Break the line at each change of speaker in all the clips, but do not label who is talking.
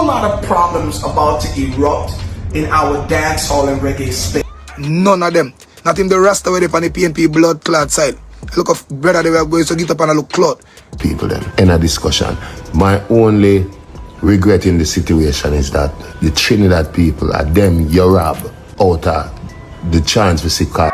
lot of problems about to erupt in our dancehall and reggae space.
None of them. Not even the rest of it on the PNP blood clot side. Look of brother they were going to get up and look clot.
People then in a discussion. My only regret in the situation is that the Trinidad people are them you rob out of the chance we see car.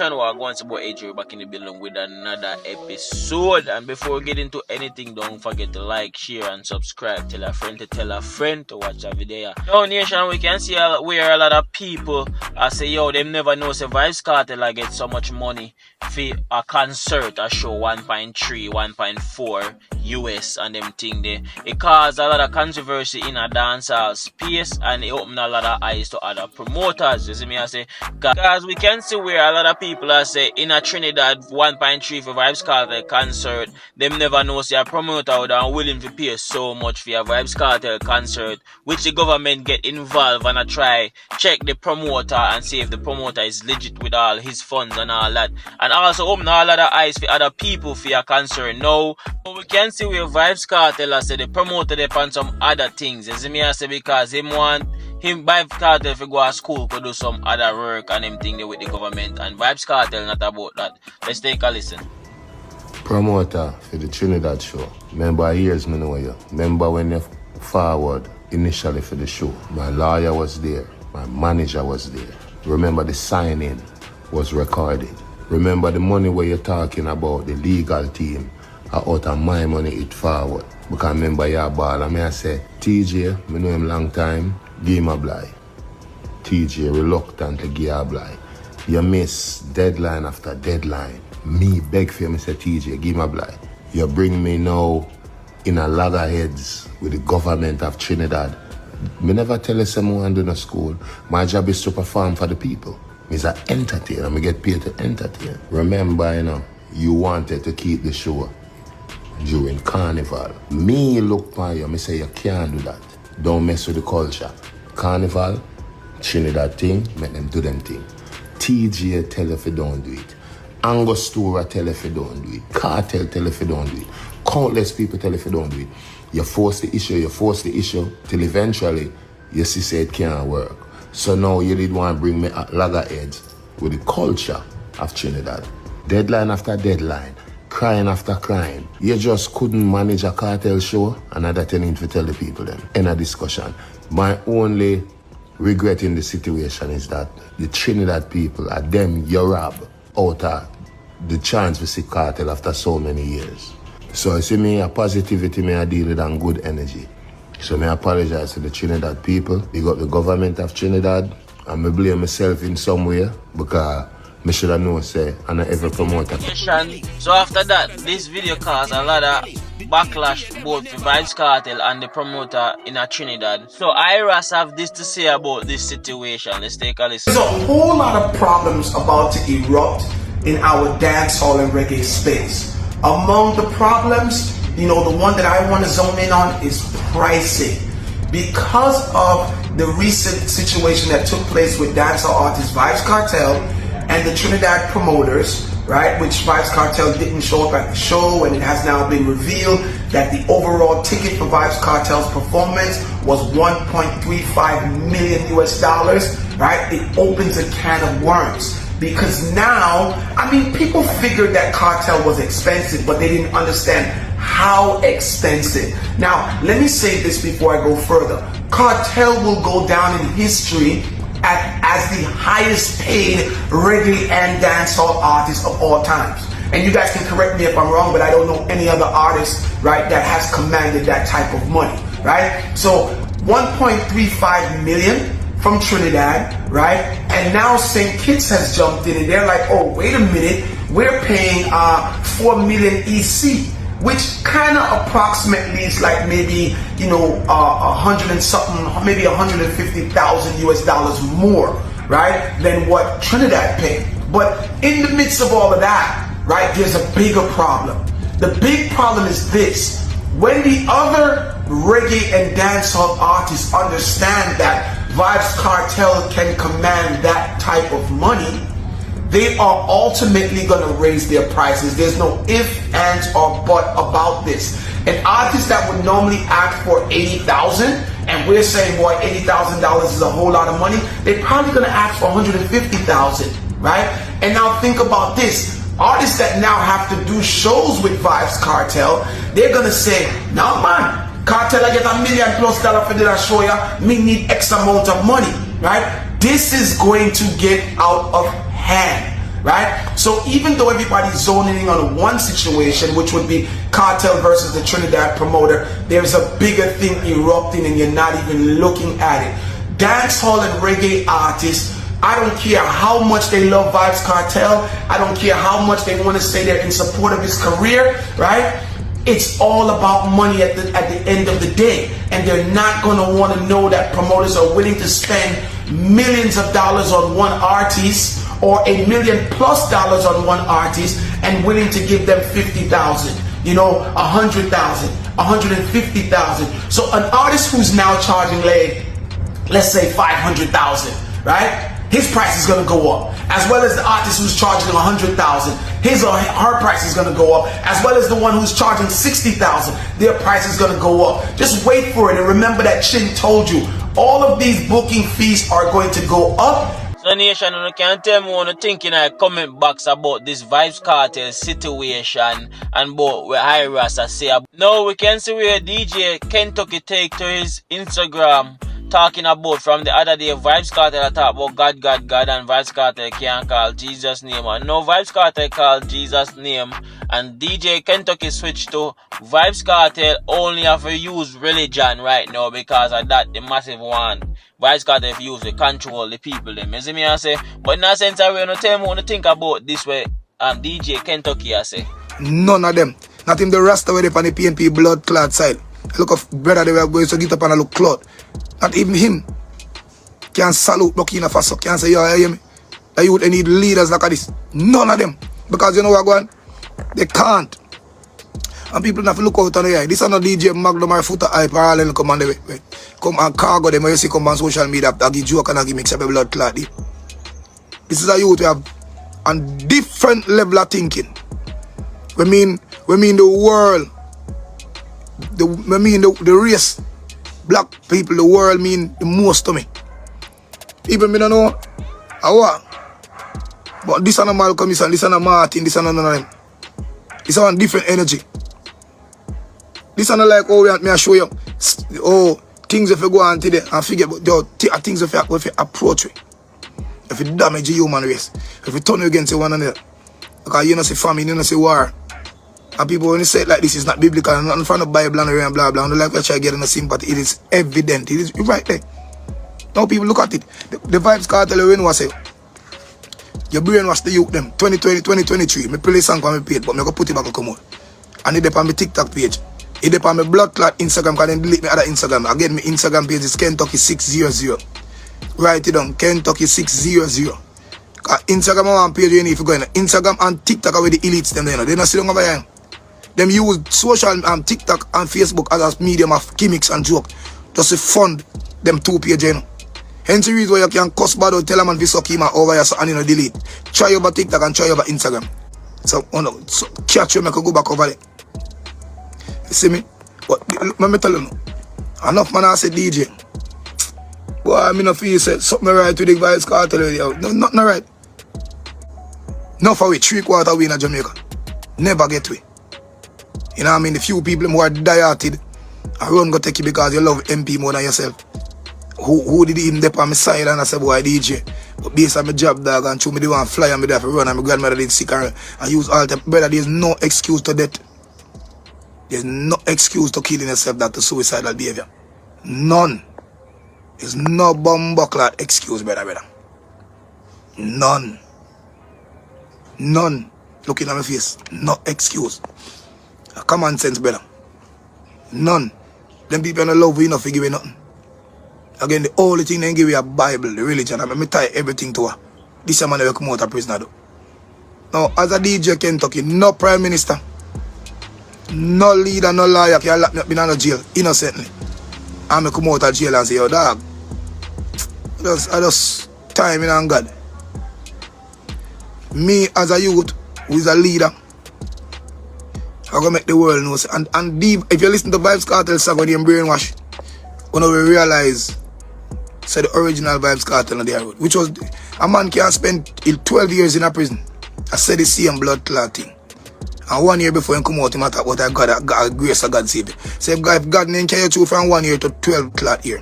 We're going to Adrian back in the building with another episode. And before we get into anything, don't forget to like, share, and subscribe. Tell a friend to watch a video. Now, nation, we can see where a lot of people say, yo, them never know say Vybz Kartel I get so much money for a concert, a show 1.3, 1.4 US and them thing there. It caused a lot of controversy in a dancehall space and it opened a lot of eyes to other promoters. You see me I say, because we can see where a lot of people are say in a Trinidad 1.3 for Vybz Kartel concert, them never know say a promoter would are willing to pay so much for a Vybz Kartel concert, which the government get involved and try check the promoter and see if the promoter is legit with all his funds and all that, and also open a lot of eyes for other people for a concert. Now we can see where Vybz Kartel I say the promoter depend some other things. You see me I say because him want him Vybz Kartel if go to school could do some other work and them thing there with the government, and Vybz Kartel not about that. Let's take a listen.
Promoter for the Trinidad show. Remember years me know you. Remember when you forward initially for the show. My lawyer was there. My manager was there. Remember the signing was recorded. Remember the money where you're talking about, the legal team, out of my money it forward. Because remember your ball and I say, TJ, me know him long time, give him a blind. TJ reluctant to give a blind. You miss deadline after deadline. Me beg for you, Mr. TJ, give me a blind. You bring me now in a loggerheads with the government of Trinidad. Me never tell you someone do no school. My job is to perform for the people. Me's an entertainer. Me get paid to entertain. Remember, you know, you wanted to keep the show during carnival. Me look for you, me say you can't do that. Don't mess with the culture. Carnival, Trinidad thing, make them do them thing. TJ tell if you don't do it. Angostura tell if you don't do it. Kartel tell if you don't do it. Countless people tell if you don't do it. You force the issue, till eventually you see say it can't work. So now you did want to bring me at loggerheads with the culture of Trinidad. Deadline after deadline, crying after crying. You just couldn't manage a cartel show, and that you need to tell the people then. In a discussion. My only regret in the situation is that the Trinidad people are them you rob out of the chance we see cartel after so many years. So you see me, a positivity me I deal with and good energy. So me apologize to the Trinidad people. Big up the government of Trinidad. And me blame myself in some way because me should have known say I'm not ever promoter.
So after that, this video caused a lot of backlash both for Vybz Kartel and the promoter in a Trinidad. So Iras have this to say about this situation. Let's take a listen.
There's a whole lot of problems about to erupt in our dancehall and reggae space. Among the problems, you know, the one that I want to zone in on is pricing. Because of the recent situation that took place with dancehall artist Vybz Kartel and the Trinidad promoters, right, which Vybz Kartel didn't show up at the show, and it has now been revealed that the overall ticket for Vybz Kartel's performance was $1.35 million US, right? It opens a can of worms. Because now, I mean, people figured that Kartel was expensive, but they didn't understand how expensive. Now, let me say this before I go further. Kartel will go down in history as the highest paid reggae and dancehall artist of all times. And you guys can correct me if I'm wrong, but I don't know any other artist, right, that has commanded that type of money, right? So 1.35 million from Trinidad, right? And now St. Kitts has jumped in and they're like, oh, wait a minute, we're paying 4 million EC, which kind of approximately is like maybe, you know, 100 and something, maybe 150,000 US dollars more, right, than what Trinidad paid. But in the midst of all of that, right, there's a bigger problem. The big problem is this: when the other reggae and dancehall artists understand that Vybz Kartel can command that type of money, they are ultimately going to raise their prices. There's no if, ands, or but about this. An artist that would normally ask for $80,000, and we're saying, boy, $80,000 is a whole lot of money, they're probably going to ask for $150,000, right? And now think about this. Artists that now have to do shows with Vybz Kartel, they're going to say, no man, Kartel, I get $1 million+ for that show ya, me need X amount of money, right? This is going to get out of hand, right? So even though everybody's zoning in on one situation, which would be Kartel versus the Trinidad promoter, there's a bigger thing erupting and you're not even looking at it. Dancehall and reggae artists, I don't care how much they love Vybz Kartel, I don't care how much they want to say they're in support of his career, right? It's all about money at the end of the day, and they're not going to want to know that promoters are willing to spend millions of dollars on one artist or $1 million+ on one artist and willing to give them 50,000, you know, 100,000, 150,000. So an artist who's now charging, let's say 500,000, right? His price is going to go up, as well as the artist who's charging 100,000. His or her price is going to go up, as well as the one who's charging 60,000. Their price is going to go up. Just wait for it, and remember that Chin told you all of these booking fees are going to go up.
So nation, you can tell me what you think in a comment box about this Vybz Kartel situation and about what Irasa say. Now we can see where DJ Kentucky take to his Instagram, talking about from the other day Vybz Kartel talk about God, and Vybz Kartel can't call Jesus' name. And now Vybz Kartel called Jesus' name, and DJ Kentucky switched to Vybz Kartel only have to use religion right now because of that, the massive one. Vybz Kartel use to control the people. Them. You see me I say? But in a sense, I will not tell me what to think about this way. DJ Kentucky I say.
None of them. Not even the Rasta where they on the PNP blood clot side. Look of brother they were going to get up and look clot. Not even him can salute Burkina Faso. Can say, yo, you hear me? That you would need leaders like this. None of them. Because you know what going? They can't. And people have to look out on the eye. This is not DJ Magnum or Footer Hype or all them come on the way. Come and cargo them when you see come on social media. I give joke and I give mix up a blood clot. This is a youth we have a different level of thinking. We mean the world. We mean the race. Black people, the world mean the most to me. People me don't know what. But this is not Malcolm, this is not Martin, this is not none of them. This is one different energy. This is not like, oh, me I show you, oh, things if you go on today and forget, but yo, things if you approach it. If you damage the human race, if you turn you against one another. Because you don't see famine, you don't see war. And people when they say it like this, it's not biblical, and nothing from the Bible and blah blah. And like we try getting the sympathy, it is evident. It is right there. Now people look at it. The Vybz Kartel when was say, your brainwash the youth them 2020, 2023. Me play song on my page, but me go put it back and come out. And it on my TikTok page. It on my blood clot Instagram, because then delete my other Instagram. Again, my Instagram page is Kentucky 600. Write it down, Kentucky 600. Instagram one page you need to go in. Instagram and TikTok are where the elites them there. They not sit down over here. Them use social TikTok and Facebook as a medium of gimmicks and joke just to fund them two pages, you know. Hence the reason why you can cuss bad or tell a man to suck him over here and you know delete. Try over TikTok and try over Instagram. So, so catch you, make you go back over there. You see me? But let me tell you, enough man I say DJ. Boy, I mean, if you say something right with the Vybz Kartel, no, nothing right. Not for we 3/4 win in Jamaica. Never get we. You know what I mean? The few people who are dieted and run go take you because you love MP more than yourself. Who did even dip on my side and I said, boy, DJ. But based on my job, dog, and show me the one fly and me there for run and my grandmother did sick and use all the brother, there's no excuse to death. There's no excuse to killing yourself that to suicidal behavior. None. There's no bumbleclad excuse, brother. None. None. Looking at my face. No excuse. Common sense, brother. None. Them people don't love you enough to give you nothing. Again, the only thing they give you a Bible, the religion. I mean, tie everything to her. This man will come out of prison though. Now, as a DJ Kentucky, no prime minister. No leader, no lawyer can lock me up in no jail innocently. And me come out of jail and say, yo dog, I just time in on God. Me as a youth who is a leader, I'm gonna make the world know. And deep, if you listen to Vybz Kartel song when you brainwash, when we realize the original Vybz Kartel on the road, which was a man can spend 12 years in a prison. I said the same blood clot thing. And 1 year before he come out, he matter what I got grace of God save you. So if God didn't carry you through from 1 year to 12 clot year,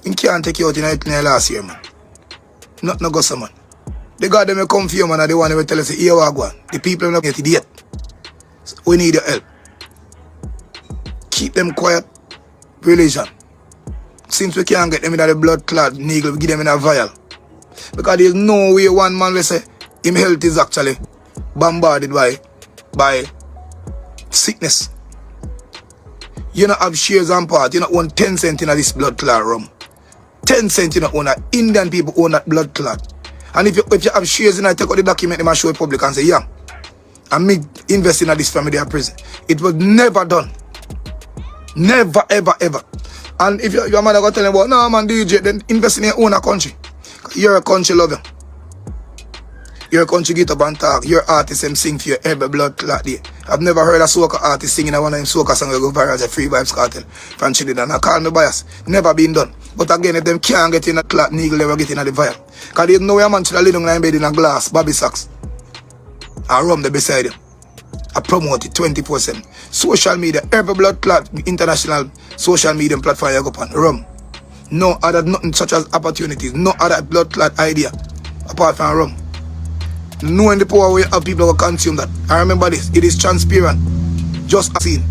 he can't take you out in the last year, man. Not no go so, man. The God them come for you, man, and the one who will tell us, here we go. The people not get it yet. So we need your help. Keep them quiet. Religion. Since we can't get them in the blood clot needle, we give them in a vial. Because there's no way one man will say him health is actually bombarded by sickness. You don't have shares and part. You don't own 10 cents in this blood clot rum. 10 cents you don't own that. Indian people own that blood clot. And if you have shares in it, take out the document, they must show the public and say, yeah, and me investing in this family they are prison. It was never done. Never, ever, ever. And if your mother go tell them about, no man, DJ, then invest in your own country. You're a country lover. You're a country get up and talk. Your artist and sing for your every blood clot day. I've never heard a soca artist singing one of them soca songs go viral as a free Vybz Kartel from Trinidad. I call me bias. Never been done. But again, if them can't get in a clot, needle never get in a the vial. Because there's no way a man should have laid down in bed in a glass, Bobby socks. And rum there beside him. I promote it 24/7. Social media, every blood clot, international social media platform you go on. Rum. No other, nothing such as opportunities. No other blood clot idea apart from rum. Knowing the power way how people will consume that. I remember this. It is transparent. Just seen.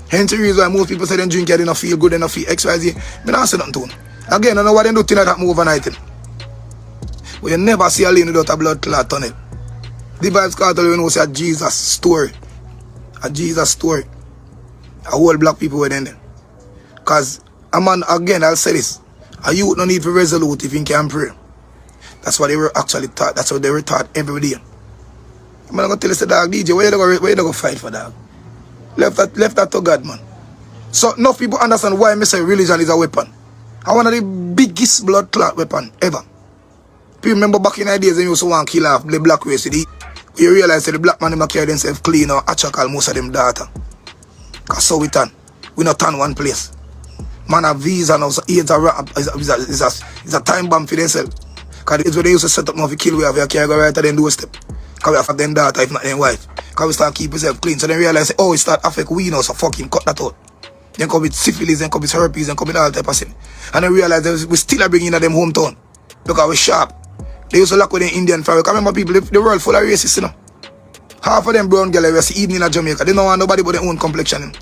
Hence the reason why most people say they drink it, they don't feel good, they don't feel XYZ. I don't say nothing to them. Again, I know what they do tonight that move overnight. But you never see a lane without a blood clot tunnel. The Vybz Kartel, you know, say a Jesus story. A Jesus story. A whole black people were in there. Because, a man, again, I'll say this. A youth no need to resolute if he can pray. That's what they were actually taught. That's what they were taught every day. I'm going to tell you, say, dog, DJ, where you go fight for, dog? Left that to God, man. So, enough people understand why I say religion is a weapon. And one of the biggest blood clot weapon ever. People remember back in the days they used to want to kill off the black race. You realize that the black man them carry themselves clean or call most of them data. Because so we turn. We not turn one place. Man have visa now, so AIDS is a time bomb for themselves. Because it's when they used to set up now for kill we have your carry go right at them doorstep. Because we have them data if not them wife. Because we start keep ourselves clean. So they realize, oh, it start affect we now, so fucking cut that out. Then come with syphilis, then come with herpes, then come with all type of thing. And then realize that we still are bringing in them hometown. Because we're sharp. They used to lock with the Indian fabric. I remember people, the world full of racists, you know. Half of them brown girls we see evening in Jamaica. They don't want nobody but their own complexion.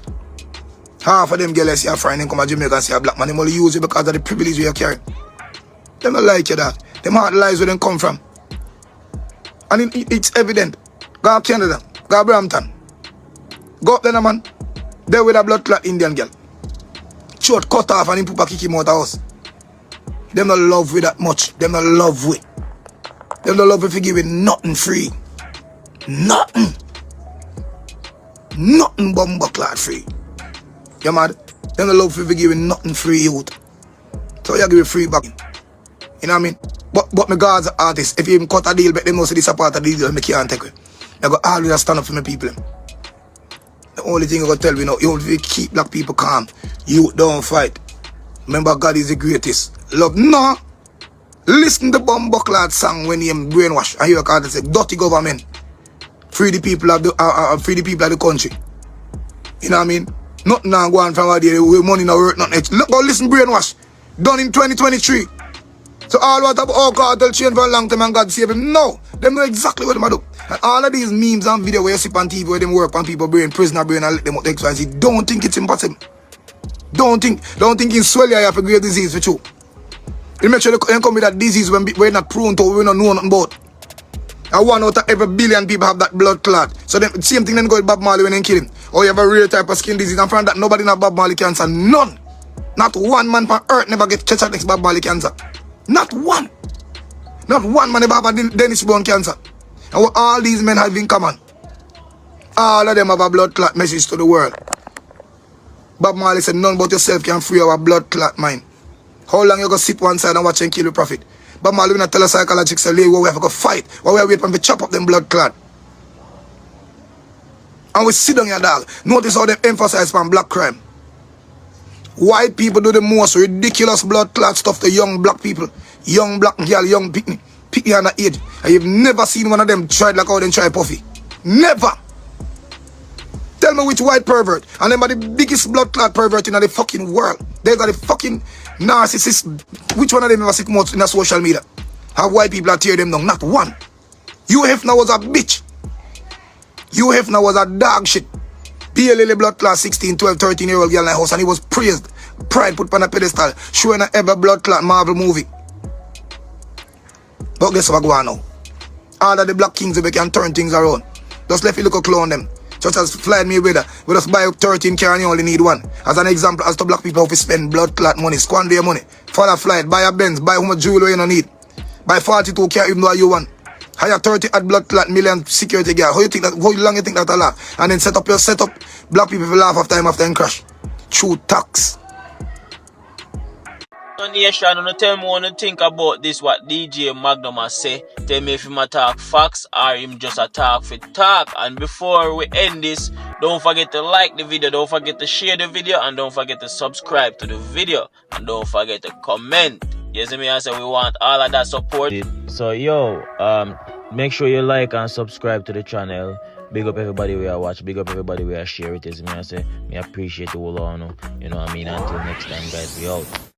Half of them girls see a friend and come to Jamaica and see a black man. They only use you because of the privilege you carry. They don't like you that. Them hard lies where they come from. And it's evident. Go to Canada. Go to Brampton. Go up there, man. There with a blood clot Indian girl. Short cut off and him put kick him out of the house. Them not love with that much. Them not love with. Them not love if you give it nothing free. Nothing. Nothing bomber clot free. You mad? Them not love if you give it nothing free youth. So you give it free back. You know what I mean? But my God's artist, if you even cut a deal, but them know say this a part of the deal, I can't take it. I go always stand up for my people. The only thing I go tell you now, you have to keep black people calm. You don't fight. Remember, God is the greatest. Love, no. Listen to Bumbleclad song when you brainwash. I hear a card that say, dirty government. Free the people of the country. You know what I mean? Nothing now going from out there with money no work, nothing. Look, go listen, brainwash. Done in 2023. So all what about all cartel change for a long time and God save him? No. Them know exactly what they do. And all of these memes and videos where you see on TV where them work on people brain, prisoner brain and let them out the XYZ. Don't think it's impossible. Don't think in swell you have a great disease for you. You make sure you come with that disease when we're not prone to, we don't know nothing about. And 1 out of every billion people have that blood clot. So then same thing then go with Bob Marley when they kill him. Or you have a real type of skin disease and from that nobody have Bob Marley cancer. None. Not one man on earth never get chest next Bob Marley cancer. Not one. Not one man ever have a Dennis Brown cancer. And what all these men have in common. All of them have a blood clot message to the world. Bob Marley said, none but yourself can free our blood clot mind. How long you go sit one side and watch and kill the prophet? Bob Marley will not tell a psychologist, say, we have to go fight. While we are waiting to chop up them blood clot. And we sit down here, dog. Notice how they emphasize on black crime. White people do the most ridiculous blood clot stuff to young black people. Young black girl, young picnic on the age. And you've never seen one of them tried like how they try Puffy. Never. Tell me which white pervert. And them are the biggest blood clot pervert in the fucking world. They are the fucking narcissists. Which one of them ever sit most in the social media? Have white people that tear them down? Not one. You Hefner was a bitch. You Hefner was a dog shit. PLL blood clot 16, 12, 13-year-old girl in the house, and he was praised. Pride put on a pedestal. Showing a ever blood clot Marvel movie. But guess what go on now? All of the black kings, we can turn things around. Just let you look a clone them. Just as Floyd Mayweather, we just buy 13 car and you only need one. As an example, as to black people how to spend blood clot money, squander your money. Follow Floyd, buy a Benz, buy how much jewelry you don't need. Buy 42 car even though you want. Hire 30 at blood clot million security guard. How long you think that a laugh? And then set up your setup. Black people will laugh after him crash. True tax.
Nation, don't tell me what you think about this, what DJ Magnum has say. Tell me if him a talk facts or him just a talk for talk. And before we end this, don't forget to like the video, don't forget to share the video, and don't forget to subscribe to the video, and don't forget to comment. You see me, I say we want all of that support. So yo, make sure you like and subscribe to the channel. Big up everybody we are watch, big up everybody we are share it. Is me, I say me appreciate you all on. You know what I mean? Until next time, guys, we out.